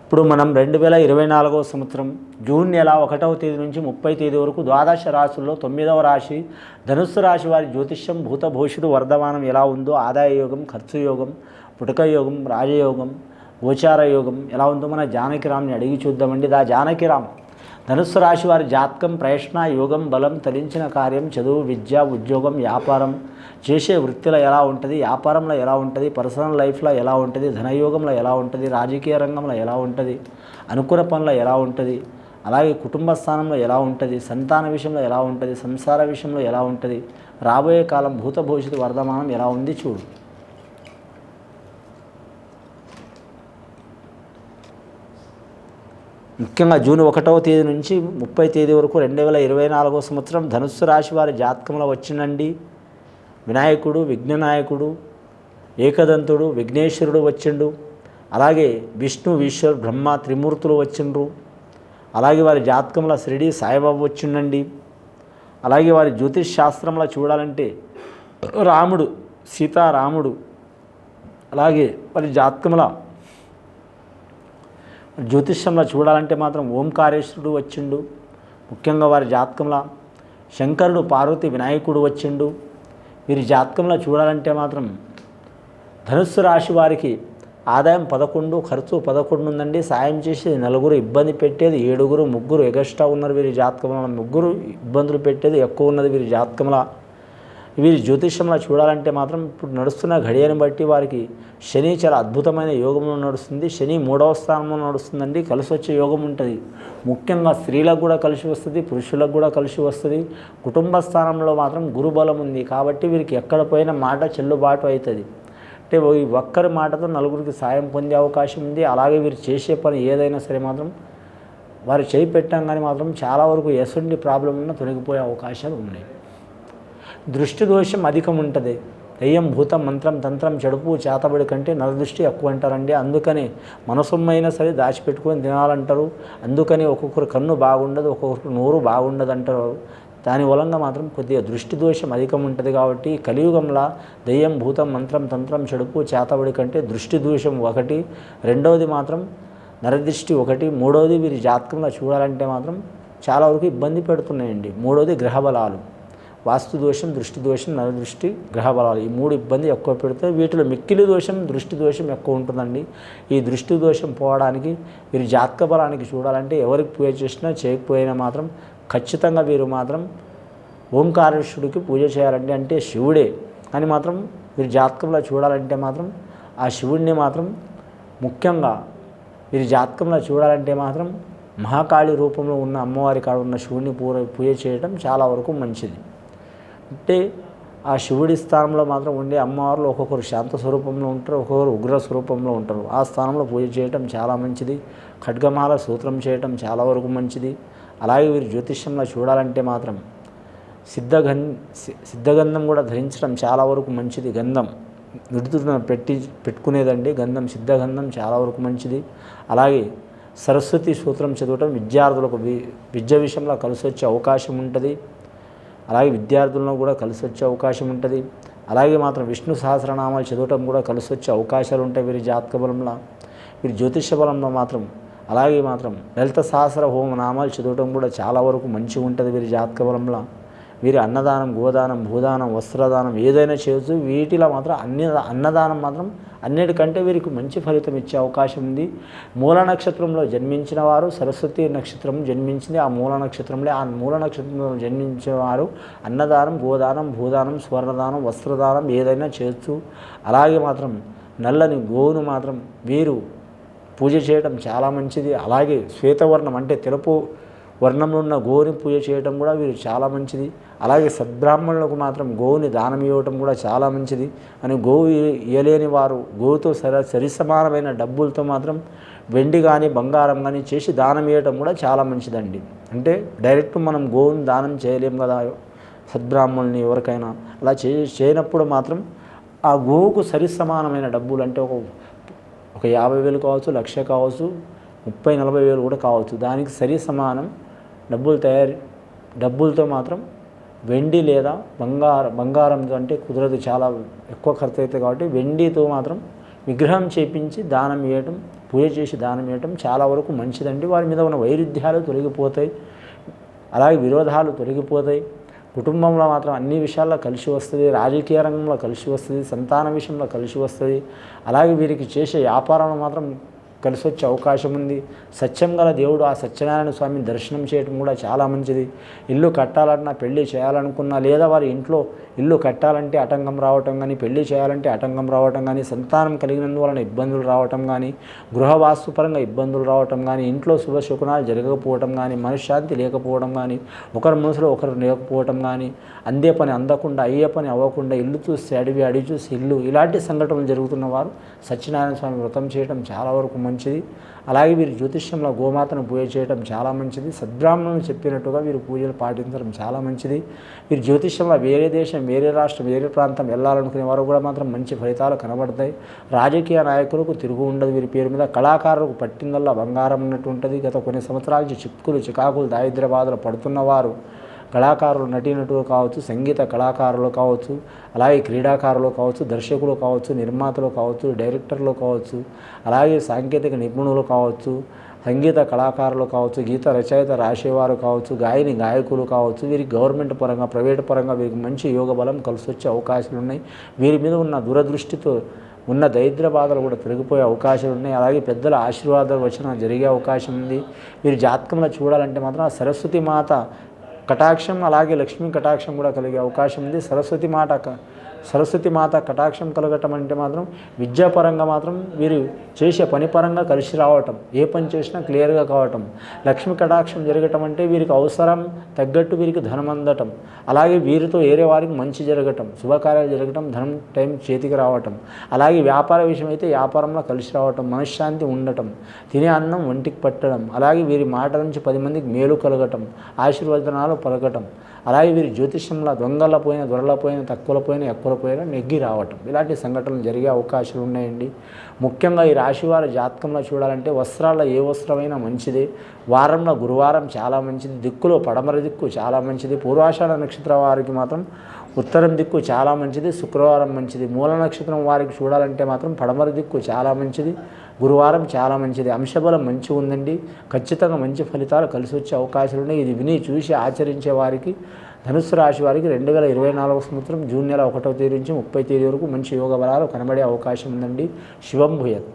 ఇప్పుడు మనం 2024వ సంవత్సరం జూన్ నెల 1వ తేదీ నుంచి 30వ తేదీ వరకు ద్వాదశ రాశుల్లో 9వ రాశి ధనుస్సు రాశి వారి జ్యోతిష్యం భూత భవిష్యత్తు వర్ధమానం ఎలా ఉందో, ఆదాయ యోగం, ఖర్చు యోగం, పుటక యోగం, రాజయోగం, గోచార యోగం ఎలా ఉందో మన జానకిరామ్ని అడిగి చూద్దామండి. జానకిరామ్ ధనుస్సు రాశి వారి జాతకం ప్రయత్న యోగం బలం తలించిన కార్యం చదువు విద్య ఉద్యోగం వ్యాపారం చేసే వృత్తిలో ఎలా ఉంటుంది, వ్యాపారంలో ఎలా ఉంటుంది, పర్సనల్ లైఫ్లో ఎలా ఉంటుంది, ధనయోగంలో ఎలా ఉంటుంది, రాజకీయ రంగంలో ఎలా ఉంటుంది, అనుకూల పనులు ఎలా ఉంటుంది, అలాగే కుటుంబ స్థానంలో ఎలా ఉంటుంది, సంతాన విషయంలో ఎలా ఉంటుంది, సంసార విషయంలో ఎలా ఉంటుంది, రాబోయే కాలం భూత భవిష్యత్తు వర్ధమానం ఎలా ఉంది చూడు. ముఖ్యంగా జూన్ 1వ తేదీ నుంచి 30వ తేదీ వరకు 2024వ సంవత్సరం ధనుస్సు రాశి వారి జాతకంలో వచ్చిందండి. వినాయకుడు, విఘ్ననాయకుడు, ఏకదంతుడు, విఘ్నేశ్వరుడు వచ్చిండు. అలాగే విష్ణు, ఈశ్వర్, బ్రహ్మ త్రిమూర్తులు వచ్చిండ్రు. అలాగే వారి జాతకంలో షిరిడి సాయిబాబా వచ్చిండండి. అలాగే వారి జ్యోతిష్ శాస్త్రంలో చూడాలంటే రాముడు, సీతారాముడు, అలాగే వారి జాతకంలో జ్యోతిష్యంలో చూడాలంటే మాత్రం ఓంకారేశ్వరుడు వచ్చిండు. ముఖ్యంగా వారి జాతకంలో శంకరుడు, పార్వతి, వినాయకుడు వచ్చిండు. వీరి జాతకంలో చూడాలంటే మాత్రం ధనుస్సు రాశి వారికి ఆదాయం 11, ఖర్చు 11 ఉందండి. సాయం చేసేది 4, ఇబ్బంది పెట్టేది 7, 3 ఎగస్ట్రా ఉన్నారు. వీరి జాతకంలో 3 ఇబ్బందులు పెట్టేది ఎక్కువ ఉన్నది వీరి జాతకంలో. వీరి జ్యోతిష్యంలో చూడాలంటే మాత్రం ఇప్పుడు నడుస్తున్న ఘడియను బట్టి వారికి శని చాలా అద్భుతమైన యోగంలో నడుస్తుంది. శని 3వ స్థానంలో నడుస్తుందండి. కలిసి వచ్చే యోగం ఉంటుంది. ముఖ్యంగా స్త్రీలకు కూడా కలిసి వస్తుంది, పురుషులకు కూడా కలిసి వస్తుంది. కుటుంబ స్థానంలో మాత్రం గురుబలం ఉంది కాబట్టి వీరికి ఎక్కడ పోయిన మాట చెల్లుబాటు అవుతుంది. అంటే ఈ ఒక్కరి మాటతో నలుగురికి సాయం పొందే అవకాశం ఉంది. అలాగే వీరు చేసే పని ఏదైనా సరే మాత్రం వారు చేయి పెట్టాం కానీ మాత్రం చాలా వరకు ఎసుంటి ప్రాబ్లం ఉన్న తొలగిపోయే అవకాశాలు ఉన్నాయి. దృష్టి దోషం అధికం ఉంటుంది. దయ్యం, భూతం, మంత్రం, తంత్రం, చెడుపు, చేతబడి కంటే నరదృష్టి ఎక్కువ అంటారండి. అందుకని మనసొమ్మైనా సరే దాచిపెట్టుకొని తినాలంటారు. అందుకని ఒక్కొక్కరు కన్ను బాగుండదు, ఒక్కొక్కరు నోరు బాగుండదు అంటారు. దాని వలన మాత్రం కొద్దిగా దృష్టి దోషం అధికం ఉంటుంది. కాబట్టి కలియుగంలో దయ్యం, భూతం, మంత్రం, తంత్రం, చెడుపు, చేతబడి కంటే దృష్టి దోషం ఒకటి, రెండవది మాత్రం నరదృష్టి ఒకటి, మూడవది వీరి జాతకంలో చూడాలంటే మాత్రం చాలా వరకు ఇబ్బంది పెడుతున్నాయండి. మూడవది గ్రహబలాలు, వాస్తు దోషం, దృష్టి దోషం, నరదృష్టి, గ్రహబలాలు, ఈ 3 ఇబ్బంది ఎక్కువ పెడితే వీటిలో మిక్కిలి దోషం, దృష్టి దోషం ఎక్కువ ఉంటుందండి. ఈ దృష్టి దోషం పోవడానికి వీరి జాతక బలానికి చూడాలంటే ఎవరికి పూజ చేసినా చేయకపోయినా మాత్రం ఖచ్చితంగా వీరు మాత్రం ఓంకారేశ్వరుడికి పూజ చేయాలండి. అంటే శివుడే అని మాత్రం వీరి జాతకంలో చూడాలంటే మాత్రం ఆ శివుడిని మాత్రం ముఖ్యంగా వీరి జాతకంలో చూడాలంటే మాత్రం మహాకాళి రూపంలో ఉన్న అమ్మవారి కాడ ఉన్న శివుడిని పూజ చేయడం చాలా వరకు మంచిది. అంటే ఆ శివుడి స్థానంలో మాత్రం ఉండే అమ్మవారులు ఒక్కొక్కరు శాంత స్వరూపంలో ఉంటారు, ఒక్కొక్కరు ఉగ్ర స్వరూపంలో ఉంటారు. ఆ స్థానంలో పూజ చేయటం చాలా మంచిది. ఖడ్గమాల సూత్రం చేయటం చాలా వరకు మంచిది. అలాగే వీరు జ్యోతిష్యంలో చూడాలంటే మాత్రం సిద్ధగంధం కూడా ధరించడం చాలా వరకు మంచిది. గంధం విడుతున్న పెట్టుకునేదండి గంధం, సిద్ధగంధం చాలా వరకు మంచిది. అలాగే సరస్వతి సూత్రం చదవటం విద్యార్థులకు విద్య విషయంలో కలిసి వచ్చే అవకాశం ఉంటుంది. అలాగే విద్యార్థులను కూడా కలిసి వచ్చే అవకాశం ఉంటుంది. అలాగే మాత్రం విష్ణు సహస్రనామాలు చదవటం కూడా కలిసి వచ్చే అవకాశాలు ఉంటాయి వీరి జాతక బలంలో. వీరి జ్యోతిష బలంలో మాత్రం అలాగే మాత్రం లలిత సహస్ర హోమ నామాలు చదవటం కూడా చాలా వరకు మంచిగా ఉంటుంది వీరి జాతక బలంలో. వీరి అన్నదానం, గోదానం, భూదానం, వస్త్రదానం ఏదైనా చేయొచ్చు. వీటిలో మాత్రం అన్నదానం మాత్రం అన్నిటికంటే వీరికి మంచి ఫలితం ఇచ్చే అవకాశం ఉంది. మూల నక్షత్రంలో జన్మించిన వారు, సరస్వతి నక్షత్రం జన్మించింది ఆ మూల నక్షత్రంలో, ఆ మూల నక్షత్రంలో జన్మించిన వారు అన్నదానం, గోదానం, భూదానం, స్వర్ణదానం, వస్త్రదానం ఏదైనా చేయొచ్చు. అలాగే మాత్రం నల్లని గోవును మాత్రం వీరు పూజ చేయడం చాలా మంచిది. అలాగే శ్వేతవర్ణం అంటే తెలుపు వర్ణంలో ఉన్న గోవుని పూజ చేయడం కూడా వీరు చాలా మంచిది. అలాగే సద్బ్రాహ్మణులకు మాత్రం గోవుని దానం ఇవ్వటం కూడా చాలా మంచిది. అని గోవు ఇయ్యలేని వారు గోవుతో సరిసమానమైన డబ్బులతో మాత్రం వెండి కానీ బంగారం కానీ చేసి దానం ఇవ్వటం కూడా చాలా మంచిదండి. అంటే డైరెక్ట్ మనం గోవుని దానం చేయలేం కదా సద్బ్రాహ్మణుని ఎవరికైనా. అలా చేయనప్పుడు మాత్రం ఆ గోవుకు సరిసమానమైన డబ్బులు అంటే ఒక 50,000 కావచ్చు, 1,00,000 కావచ్చు, 30,000-40,000 కూడా కావచ్చు. దానికి సరి సమానం డబ్బులతో మాత్రం వెండి లేదా బంగారంతో అంటే కుదరదు, చాలా ఎక్కువ ఖర్చు అవుతుంది. కాబట్టి వెండితో మాత్రం విగ్రహం చేపించి దానం ఇవ్వటం పూజ చేసి దానం ఇవ్వటం చాలా వరకు మంచిదండి. వారి మీద ఉన్న వైరుధ్యాలు తొలగిపోతాయి, అలాగే విరోధాలు తొలగిపోతాయి. కుటుంబంలో మాత్రం అన్ని విషయాల్లో కలిసి వస్తుంది, రాజకీయ రంగంలో కలిసి వస్తుంది, సంతాన విషయంలో కలిసి వస్తుంది. అలాగే వీరికి చేసే వ్యాపారంలో మాత్రం కలిసి వచ్చే అవకాశం ఉంది. సత్యం గల దేవుడు ఆ సత్యనారాయణ స్వామిని దర్శనం చేయడం కూడా చాలా మంచిది. ఇల్లు కట్టాలన్నా, పెళ్లి చేయాలనుకున్నా, లేదా వారి ఇంట్లో ఇల్లు కట్టాలంటే ఆటంకం రావటం కానీ, పెళ్లి చేయాలంటే ఆటంకం రావటం కానీ, సంతానం కలిగినందువలన ఇబ్బందులు రావటం కానీ, గృహవాస్తుపరంగా ఇబ్బందులు రావటం కానీ, ఇంట్లో శుభశకునాలు జరగకపోవటం కానీ, మనశ్శాంతి లేకపోవడం కానీ, ఒకరి మనసులో ఒకరు లేకపోవటం కానీ, అందే పని అందకుండా, అయ్యే పని అవ్వకుండా, ఇల్లు చూస్తే అడివి, అడివి చూసి ఇల్లు, ఇలాంటి సంఘటనలు జరుగుతున్న వారు సత్యనారాయణ స్వామి వ్రతం చేయడం చాలా వరకు మంచిది. అలాగే వీరు జ్యోతిష్యంలో గోమాతను పూజ చేయడం చాలా మంచిది. సద్బ్రాహ్మణులు చెప్పినట్టుగా వీరు పూజలు పాటించడం చాలా మంచిది. వీరు జ్యోతిష్యంలో వేరే దేశం, వేరే రాష్ట్రం, వేరే ప్రాంతం వెళ్ళాలనుకునే వారు కూడా మాత్రం మంచి ఫలితాలు కనబడతాయి. రాజకీయ నాయకులకు తిరుగు ఉండదు వీరి పేరు మీద. కళాకారులకు పట్టిందల్లా బంగారం ఉన్నట్టు ఉంటుంది. గత కొన్ని సంవత్సరాల నుంచి చిక్కులు, చికాకులు, దారిద్ర్య బాధలు పడుతున్నవారు, కళాకారులు, నటీనటులు కావచ్చు, సంగీత కళాకారులు కావచ్చు, అలాగే క్రీడాకారులు కావచ్చు, దర్శకులు కావచ్చు, నిర్మాతలు కావచ్చు, డైరెక్టర్లు కావచ్చు, అలాగే సాంకేతిక నిపుణులు కావచ్చు, సంగీత కళాకారులు కావచ్చు, గీత రచయిత రాసేవారు కావచ్చు, గాయకులు కావచ్చు, వీరికి గవర్నమెంట్ పరంగా, ప్రైవేట్ పరంగా వీరికి మంచి యోగ బలం కలిసి వచ్చే అవకాశాలు ఉన్నాయి. వీరి మీద ఉన్న దూరదృష్టితో ఉన్న దరిద్ర బాధలు కూడా తొలగిపోయే అవకాశాలు ఉన్నాయి. అలాగే పెద్దల ఆశీర్వాదాలు వచ్చిన జరిగే అవకాశం ఉంది. వీరి జాతకంలో చూడాలంటే మాత్రం ఆ సరస్వతి మాత కటాక్షం, అలాగే లక్ష్మీ కటాక్షం కూడా కలిగే అవకాశం ఉంది. సరస్వతి మాత కటాక్షం కలగటం అంటే మాత్రం విద్యాపరంగా మాత్రం వీరు చేసే పని పరంగా కలిసి రావటం, ఏ పని చేసినా క్లియర్గా కావటం. లక్ష్మీ కటాక్షం జరగటం అంటే వీరికి అవసరం తగ్గట్టు వీరికి ధనం అందటం, అలాగే వీరితో వేరే వారికి మంచి జరగటం, శుభకార్యాలు జరగటం, ధనం టైం చేతికి రావటం. అలాగే వ్యాపార విషయం అయితే వ్యాపారంలో కలిసి రావటం, మనశ్శాంతి ఉండటం, తినే అన్నం ఒంటికి పట్టడం, అలాగే వీరి మాట నుంచి 10 మందికి మేలు కలగటం, ఆశీర్వదనాలు పలకటం. అలాగే వీరి జ్యోతిష్యంలో దొంగల పోయిన, దొరల పోయిన, తక్కువల పోయిన, ఎక్కువల పోయిన నెగ్గి రావటం, ఇలాంటి సంఘటనలు జరిగే అవకాశాలు ఉన్నాయండి. ముఖ్యంగా ఈ రాశివారి జాతకంలో చూడాలంటే వస్త్రాల్లో ఏ వస్త్రమైనా మంచిదే. వారంలో గురువారం చాలా మంచిది. దిక్కులో పడమర దిక్కు చాలా మంచిది. పూర్వాషాఢ నక్షత్రం వారికి మాత్రం ఉత్తరం దిక్కు చాలా మంచిది. శుక్రవారం మంచిది. మూల నక్షత్రం వారికి చూడాలంటే మాత్రం పడమర దిక్కు చాలా మంచిది. గురువారం చాలా మంచిది. అంశబలం మంచిగా ఉందండి. ఖచ్చితంగా మంచి ఫలితాలు కలిసి వచ్చే అవకాశాలు ఉన్నాయి. ఇది విని చూసి ఆచరించే వారికి, ధనుస్సు రాశి వారికి 2024 సంవత్సరం జూన్ నెల 1వ తేదీ నుంచి 30వ తేదీ వరకు మంచి యోగ బలాలు కనబడే అవకాశం ఉందండి. శుభం భూయాత్.